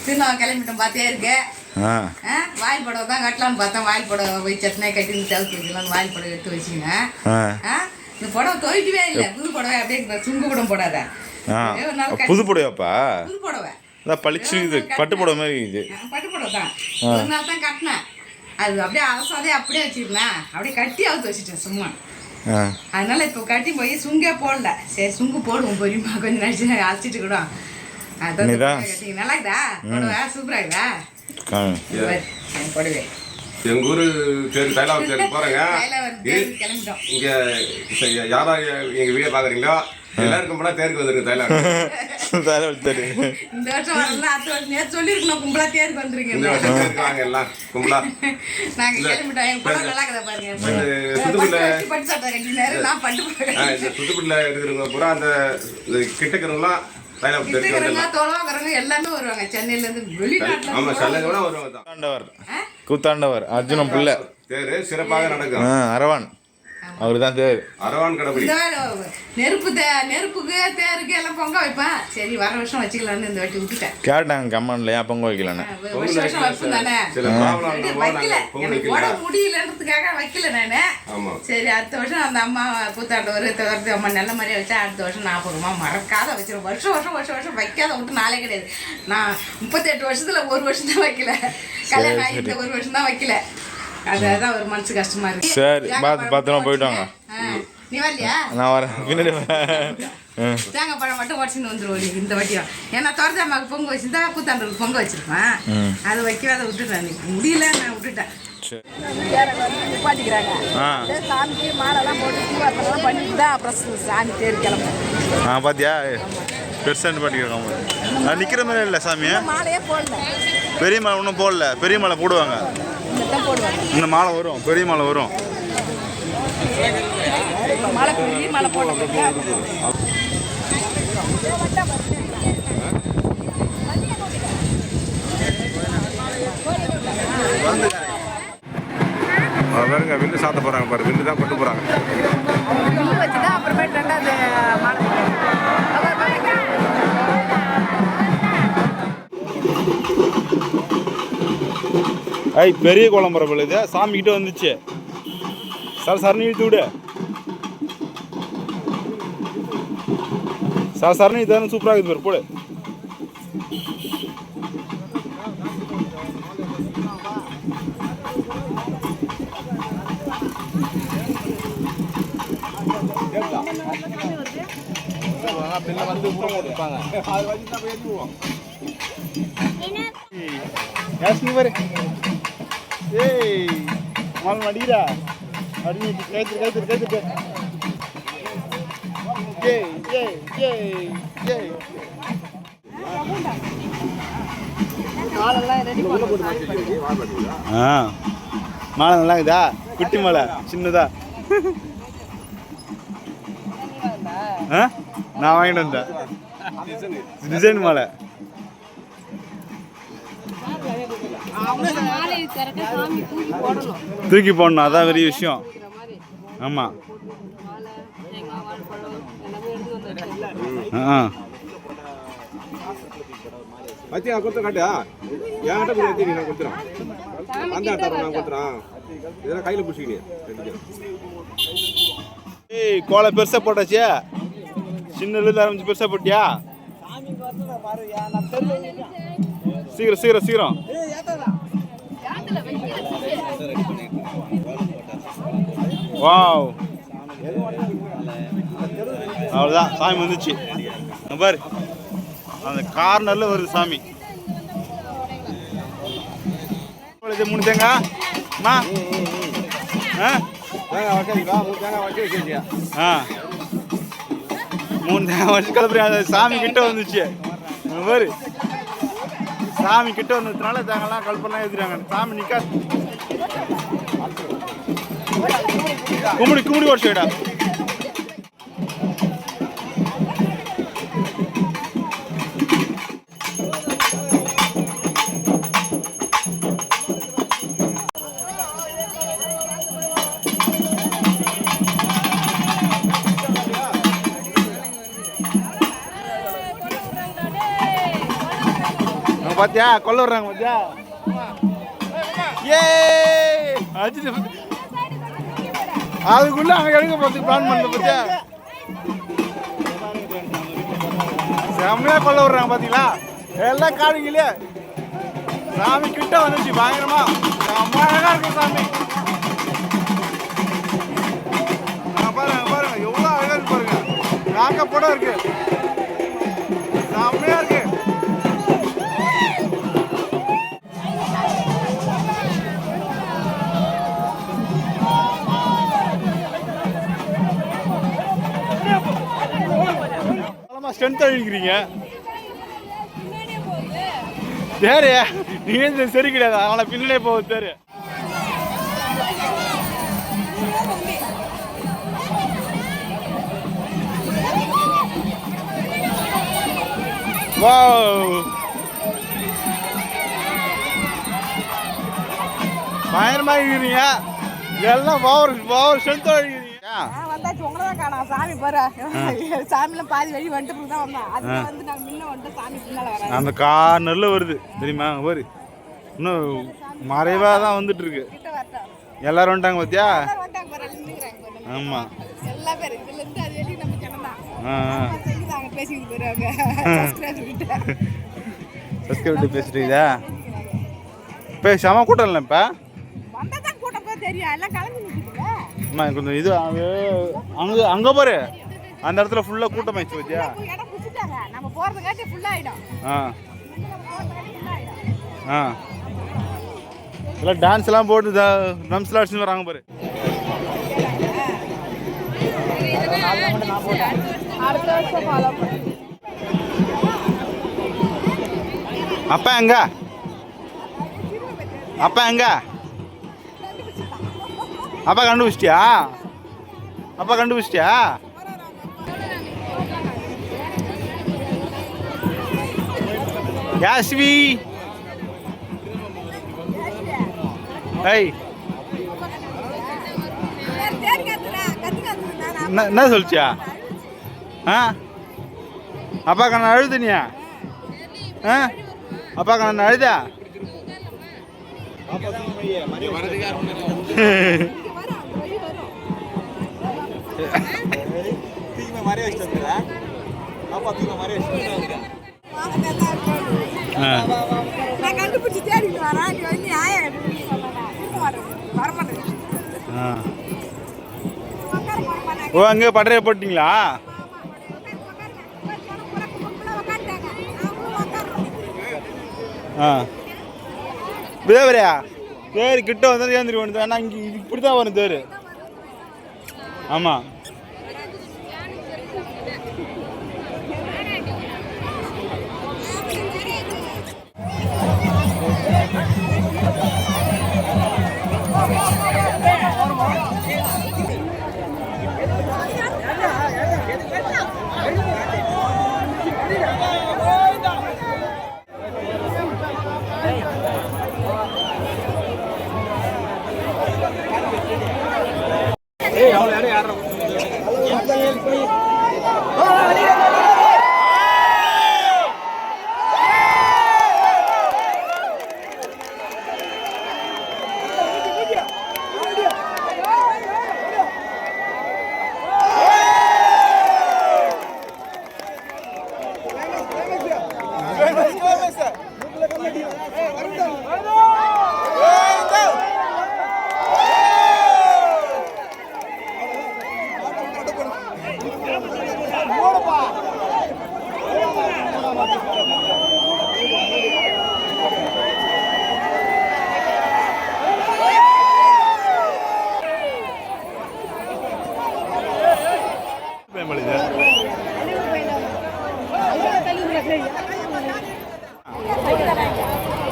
திருநாள் கிளம்பிட்டோம் பார்த்தே இருக்கு. வாயில் புடவை தான் கட்டலான்னு பார்த்தேன். வாயில் புடவை போய் சட்னியாக கட்டி தவிர்த்து வைக்கலாம். வாயில் புடவை எடுத்து வச்சுங்க. இந்த புடவை துவைக்கவே இல்லை. புது புடவை அப்படியே சுங்கு கூட போடாத. புது புடவைப்பா? புது புடவை பளிச்சு இது பட்டு புடவை மாதிரி இது. பட்டு புடவை தான். ஒரு நாள் தான் கட்டினேன். அது அப்படியே அலசாதே அப்படியே வச்சிருந்தேன். அப்படியே கட்டி அவுத்து வச்சுட்டேன் சும்மா. அதனால இப்போ கட்டி போய் சுங்கே போடல. சரி சுங்கு போடுவோம் பொரியமா கொஞ்சம் நடிச்சு அழைச்சிட்டு கூட. அதான் நல்லா இருக்குதா புடவை? சூப்பரா இருக்குதா புடவை? எங்க ஊரு தேர் தைலாவூர் தேருக்கு போறேங்க. இங்க யாரா எங்க வீடியோ பாக்குறீங்களோ எல்லாருக்கும் கூட தேருக்கு வந்துருங்க. தைலாவூர் தேர் இந்த வருஷம் வரல. அடுத்த வருஷம் நேற்று சொல்லிருக்கணும் கும்பலா தேருக்கு வந்துருங்க. இந்த வருஷம் தேருக்கு வாங்க எல்லாம் கும்பலா. நாங்க கிளம்பிட்டோம். எங்க புடவை நல்லா இருக்குதா பாருங்க. பட்டு சட்டை கட்டினாரு. நான் பட்டு போடுறேன். இந்த சுத்துக்குள்ள இருக்கிறவங்க பூரா அந்த கிட்டக்கிறவங்களாம் எல்லாமே வருவாங்க. சென்னையில இருந்து வெளிநாட்டுல. ஆமா சென்னையில வருவாங்க. கூத்தாண்டவர் அர்ஜுனன் பிள்ளை தேர் சிறப்பாக நடக்கும். அரவான் அவரு தான் தேர். அரவான் கடவுள். நெருப்புக்கு தேருக்கு எல்லாம் பொங்க வைப்பேன். சரி வர வருஷம் வச்சுக்கலான்னு இந்த வாட்டி விட்டுட்டேன். கேட்டாங்க கம்மான்ல ஏன் பொங்க வைக்கலான்னு. வருஷம் வைப்பேன் தானே. வைக்கல எனக்கு உட முடியலன்றதுக்காக வைக்கல நானு. சரி அடுத்த வருஷம் அந்த அம்மா கூத்தாண்டவர் அம்மா நல்ல மாதிரியா வச்சா அடுத்த வருஷம் ஞாபகமா மறக்காத வச்சிருவோம். வருஷம் வைக்காத விட்டு நாளே கிடையாது. நான் 38 வருஷத்துல ஒரு வருஷம் தான் வைக்கல. கல்யாணம் ஆகி இந்த ஒரு வருஷம் தான் வைக்கல. அதான் ஒரு மனசு கஷ்டமா இருக்கு. சரி பாத்துமா போயிட்டாங்க. நீ வரலையா? நான் வரேன் பின்னாடி. தேங்காய் பழம் மட்டும் உடச்சுன்னு வந்துருவோம் இந்த வாட்டியும். ஏன்னா தோரதாமாவுக்கு பொங்க வச்சுருந்தா கூத்தாண்டலுக்கு பொங்க வச்சிருப்பேன். அது வைக்கவே அதை விட்டுட்டேன். முடியல நான் விட்டுட்டேன். நிப்பாட்டிக்கிறாங்க. சாமிக்கு மாலைலாம் போட்டு தீவாரத்தெல்லாம் பண்ணிட்டு தான் அப்புறம் சாமி தேடி கிளம்புறேன். பாத்தியா பெருசாக பாட்டிக்கிறாங்க. நான் நிற்கிற மாதிரி இல்லை சாமி. மாலையே போடல. பெரிய மாலை ஒன்றும் போடல. பெரிய மாலை போடுவாங்க. இந்த மாலை வரும். பெரிய மாலை வரும். மாலை போட்டு பாருங்க வில்லு சாத்த போறாங்க. பாரு வில்லு தான் கொண்டு போறாங்க. வச்சுதான் அப்புறமேட்டு ரெண்டாவது மாலை. பெரிய குழம்புற பொழுது சாமி கிட்ட வந்துச்சு. சரணி இழுத்து விடு. சரணி தானே சூப்பராக இருக்குது பாரு. போடு. வந்து ஏய் மால் மடிடா அடி கைத்து ஏய் மாலை நல்லா இருக்குதா? குட்டி மாலை சின்னதா? நான் வாங்கிட்டு வந்தேன் டிசைன் மாலை. தூக்கி போடணும். அதான் பெரிய விஷயம். ஆமாம். கொடுத்து காட்டா என்கிட்ட நான் கொடுத்துறேன். அந்த ஆட்டார நான் கொடுத்துறேன். இதெல்லாம் கையில் பிடிச்சிக்கினே. ஏய் கோலை பெருசாக போட்டாச்சு. சின்னதுல ஆரம்பிச்சு பெருசாக போட்டியா? சீக்கிரம் வாவ் அவ்வளோதான் சாமி வந்துச்சு பாரு. அந்த கார்னர்ல வருது சாமி. 3 தேங்காய் மா. 3 தேங்காய் வச்சு கிளப்புறேன். சாமி கிட்ட வந்துச்சு பாரு. சாமி கிட்ட வந்ததுனால தேங்கெல்லாம் கல்பெல்லாம் எழுதுறாங்க. சாமி நிற்காது. கும்பிடி ஒரு சைடா. பாத்தியா கொல்ல வர்றாங்க பாத்தியா ஏ அடிச்சு அதுக்குள்ள அங்க எடுக்க போறதுக்கு பிளான் பண்ணல பாத்தியா செம்மையா கொல்ல வர்றாங்க பாத்தீங்களா எல்லாம் காடுங்களே சாமி கிட்ட வந்துச்சு பயங்கரமா செம்ம அழகா இருக்கு சாமி பாருங்க பாருங்க எவ்வளவு அழகா இருக்கு பாருங்க நாக்க படம் இருக்கு செம்மையா இருக்கு ஸ்ட்ரென்த் அழிக்கிறீங்க தேரு நீங்க சரி கிடையாது அதனால பின்னாடியே போகுது தேரு பயங்கரமா இருக்கிறீங்க எல்லாம் பவர் ஸ்ட்ரென்த் அழிக்கிறீங்க வந்தாச்சு உங்களை தான் காணோம் சாமி பாரு சாமிலாம் பாதி வழி வந்துட்டு தான் வந்தோம் அது வந்து நாங்கள் முன்ன வந்துட்டு சாமி பின்னால வர அந்த கார்னர்ல வருது தெரியுமா பாரு இன்னும் மறைவா தான் வந்துட்டு இருக்கு எல்லாரும் வந்துட்டாங்க பாத்தியா ஆமா எல்லா பேரும் இதுல இருந்து அது வெளியே நம்ம ஜனம் பேசிட்டு போயிருவாங்க சஸ்கிரிப்ட் பேசிட்டீங்களா இப்போ செம கூட்டம் இல்லை இப்போ வந்தாதான் கூட்டம் போய் தெரியும் எல்லாம் கிளம்பி நிற்கிதுங்க அம்மா கொஞ்சம் இது அங்கே அங்கே பாரு அந்த இடத்துல ஃபுல்லாக கூட்டம் ஆயிடுச்சு பாத்தியா இடம் பிடிச்சிட்டாங்க நம்ம போகிறதுக்காட்டி ஃபுல்லாக ஆகிடும் எல்லாம் டான்ஸ் எல்லாம் போட்டு ட்ரம்ஸ்லாம் அடிச்சுன்னு வராங்க பாரு அடுத்த வருஷம் ஃபாலோ பண்ணு அப்பா எங்க அப்பா எங்க அப்பா கண்டுபிடிச்சிட்டியா அப்பா கண்டுபிடிச்சிட்டியா யாஸ்வி ஏய் என்ன சொல்லிச்சியா ஆ அப்பா கண்ண அழுதுனியா ஆ அப்பா கண்ண அழுதா கண்டுபிடிச்சி தேடிட்டு வரேன் ஓ அங்கே பட்டறையை போட்டிங்களா ஆ தேவரையா தேர் கிட்ட வந்தால் ஏந்திரி ஒன்று ஆனால் இங்கே இப்படி தான் வரும் தேர் ஆமாம்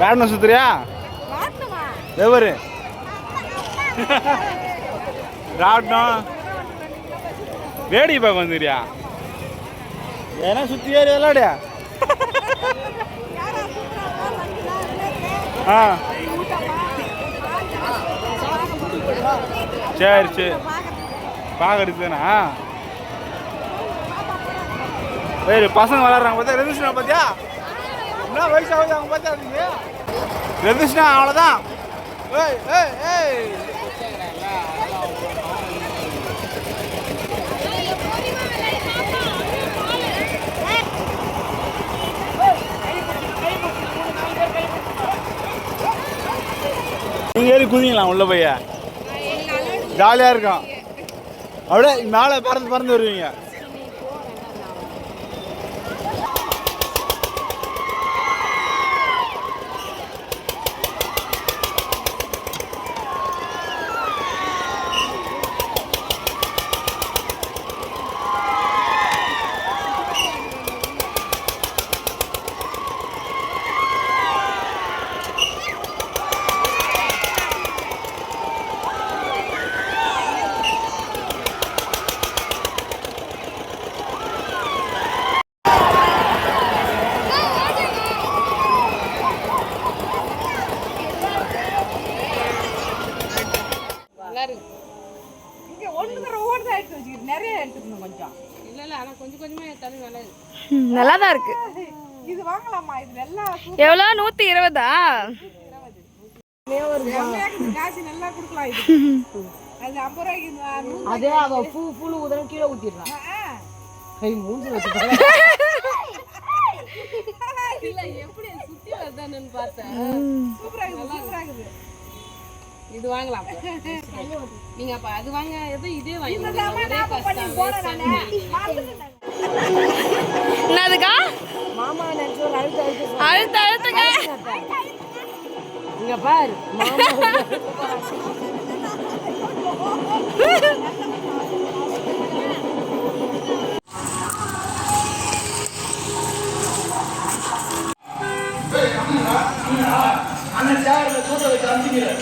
ராட்னம் சுத்துறியா எவரு ராட்னம் வேடி பார்க்க வந்துறியா ஏன்னா சுத்தி ஏறி விளாடியா ஆ சரி சரி பார்க்கறது தானே சரி பசங்க விளாட்றாங்க பார்த்தியா ரெஜிஸ்ட்ரேஷன் பார்த்தியா என்ன பைசா அவங்க பார்த்தாதீங்க எதுச்சுனா அவ்வளோதான். ஏய் ஏய் ஏய் நீங்கள் ஏறி குதிங்களா உள்ள போய் ஜாலியாக இருக்கும். அப்படியே மேலே பறந்து பறந்து வருவீங்க. நல்லா தான் இருக்கு. இது வாங்கலாமா? இது நல்லா எவ்வளோ? 120. காசு நல்லா கொடுக்கலாம். இது அது 50 ரூபாய்க்கு. அதே அவ பூ உதரம் கீழே ஊத்திடுறான். மூஞ்சி வச்சுட்டாங்க. இல்ல எப்படி சுத்தி வருதான்னு பார்த்தேன். சூப்பரா இருக்குது. இது வாங்கலாம். நீங்க அப்ப அது வாங்க, எது இதே வாங்கி. என்னதுக்கா? மாமா நினைச்சு அழுத்த அழுத்துங்க. இங்க பாரு மாமா. அந்த சேரில் கூட்ட வச்சு அனுப்பிக்கிறேன்.